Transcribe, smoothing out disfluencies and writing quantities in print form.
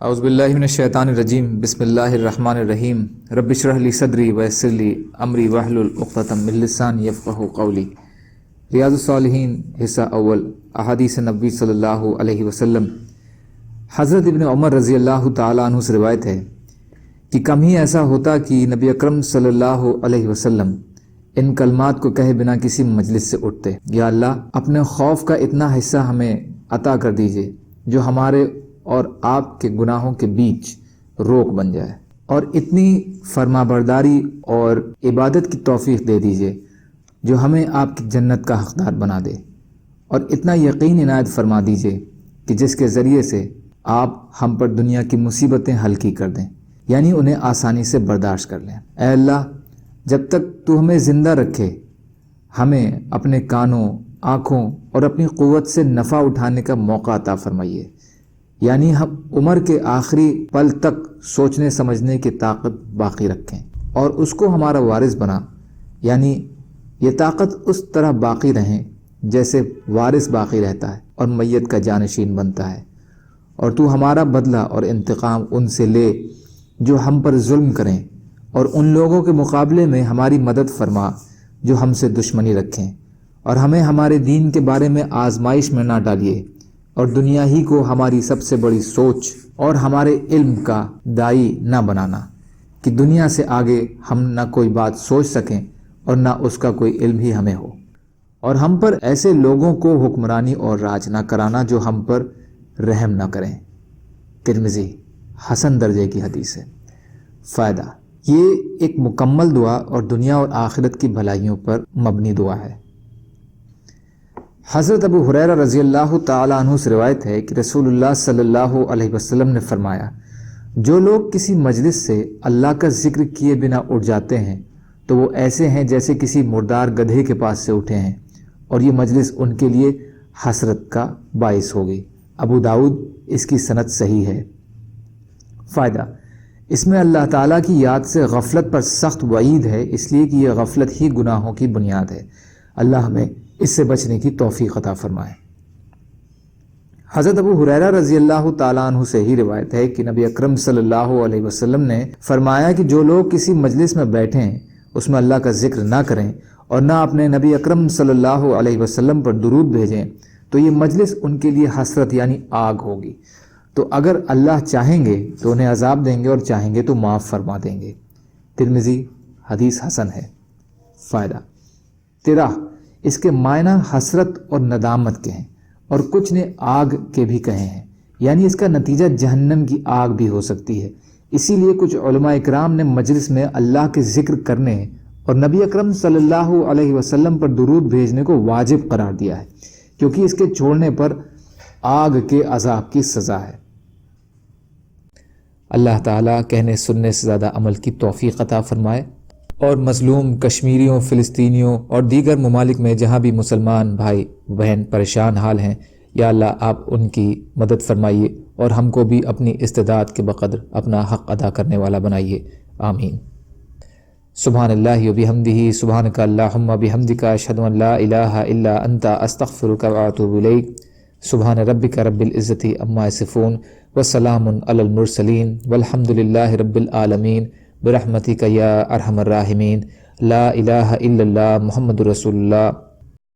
اعوذ باللہ من الشیطان الرجیم بسم اللہ الرحمن الرحیم رب اشرح لی صدری ویسر لی امری واحلل عقدۃ من لسانی یفقہوا قولی۔ ریاض الصالحین حصہ اول، احادیث نبی صلی اللہ علیہ وسلم۔ حضرت ابن عمر رضی اللہ تعالیٰ عنہ سے روایت ہے کہ کم ہی ایسا ہوتا کہ نبی اکرم صلی اللہ علیہ وسلم ان کلمات کو کہے بنا کسی مجلس سے اٹھتے: یا اللہ، اپنے خوف کا اتنا حصہ ہمیں عطا کر دیجئے جو ہمارے اور آپ کے گناہوں کے بیچ روک بن جائے، اور اتنی فرما برداری اور عبادت کی توفیق دے دیجئے جو ہمیں آپ کی جنت کا حقدار بنا دے، اور اتنا یقین عنایت فرما دیجئے کہ جس کے ذریعے سے آپ ہم پر دنیا کی مصیبتیں ہلکی کر دیں، یعنی انہیں آسانی سے برداشت کر لیں۔ اے اللہ، جب تک تو ہمیں زندہ رکھے ہمیں اپنے کانوں، آنکھوں اور اپنی قوت سے نفع اٹھانے کا موقع عطا فرمائیے، یعنی ہم عمر کے آخری پل تک سوچنے سمجھنے کی طاقت باقی رکھیں اور اس کو ہمارا وارث بنا، یعنی یہ طاقت اس طرح باقی رہیں جیسے وارث باقی رہتا ہے اور میت کا جانشین بنتا ہے، اور تو ہمارا بدلہ اور انتقام ان سے لے جو ہم پر ظلم کریں، اور ان لوگوں کے مقابلے میں ہماری مدد فرما جو ہم سے دشمنی رکھیں، اور ہمیں ہمارے دین کے بارے میں آزمائش میں نہ ڈالیے، اور دنیا ہی کو ہماری سب سے بڑی سوچ اور ہمارے علم کا دائی نہ بنانا کہ دنیا سے آگے ہم نہ کوئی بات سوچ سکیں اور نہ اس کا کوئی علم ہی ہمیں ہو، اور ہم پر ایسے لوگوں کو حکمرانی اور راج نہ کرانا جو ہم پر رحم نہ کریں۔ ترمذی، حسن درجے کی حدیث ہے۔ فائدہ: یہ ایک مکمل دعا اور دنیا اور آخرت کی بھلائیوں پر مبنی دعا ہے۔ حضرت ابو ہریرہ رضی اللہ تعالیٰ عنہ سے روایت ہے کہ رسول اللہ صلی اللہ علیہ وسلم نے فرمایا: جو لوگ کسی مجلس سے اللہ کا ذکر کیے بنا اٹھ جاتے ہیں تو وہ ایسے ہیں جیسے کسی مردار گدھے کے پاس سے اٹھے ہیں، اور یہ مجلس ان کے لیے حسرت کا باعث ہوگی۔ ابو داؤد، اس کی سند صحیح ہے۔ فائدہ: اس میں اللہ تعالیٰ کی یاد سے غفلت پر سخت وعید ہے، اس لیے کہ یہ غفلت ہی گناہوں کی بنیاد ہے۔ اللہ ہمیں اس سے بچنے کی توفیق عطا فرمائے۔ حضرت ابو ہریرہ رضی اللہ تعالیٰ عنہ سے ہی روایت ہے کہ نبی اکرم صلی اللہ علیہ وسلم نے فرمایا کہ جو لوگ کسی مجلس میں بیٹھیں اس میں اللہ کا ذکر نہ کریں اور نہ اپنے نبی اکرم صلی اللہ علیہ وسلم پر درود بھیجیں تو یہ مجلس ان کے لیے حسرت یعنی آگ ہوگی، تو اگر اللہ چاہیں گے تو انہیں عذاب دیں گے اور چاہیں گے تو معاف فرما دیں گے۔ ترمذی، حدیث حسن ہے۔ فائدہ: ترہ، اس کے معنی حسرت اور ندامت کے ہیں، اور کچھ نے آگ کے بھی کہے ہیں، یعنی اس کا نتیجہ جہنم کی آگ بھی ہو سکتی ہے۔ اسی لیے کچھ علماء اکرام نے مجلس میں اللہ کے ذکر کرنے اور نبی اکرم صلی اللہ علیہ وسلم پر درود بھیجنے کو واجب قرار دیا ہے، کیونکہ اس کے چھوڑنے پر آگ کے عذاب کی سزا ہے۔ اللہ تعالیٰ کہنے سننے سے زیادہ عمل کی توفیق عطا فرمائے، اور مظلوم کشمیریوں، فلسطینیوں اور دیگر ممالک میں جہاں بھی مسلمان بھائی بہن پریشان حال ہیں، یا اللہ آپ ان کی مدد فرمائیے اور ہم کو بھی اپنی استعداد کے بقدر اپنا حق ادا کرنے والا بنائیے، آمین۔ سبحان اللہ و بحمدہ، سبحانک اللہم بحمدک، اشہد ان لا الہ الا انت، استغفرک و اتوب الیک۔ سبحان ربک رب العزت عما یصفون، وسلام علی المرسلین، والحمد للہ رب العالمین، برحمتک یا ارحم الراحمین۔ لا الہ الا اللہ، محمد رسول اللہ۔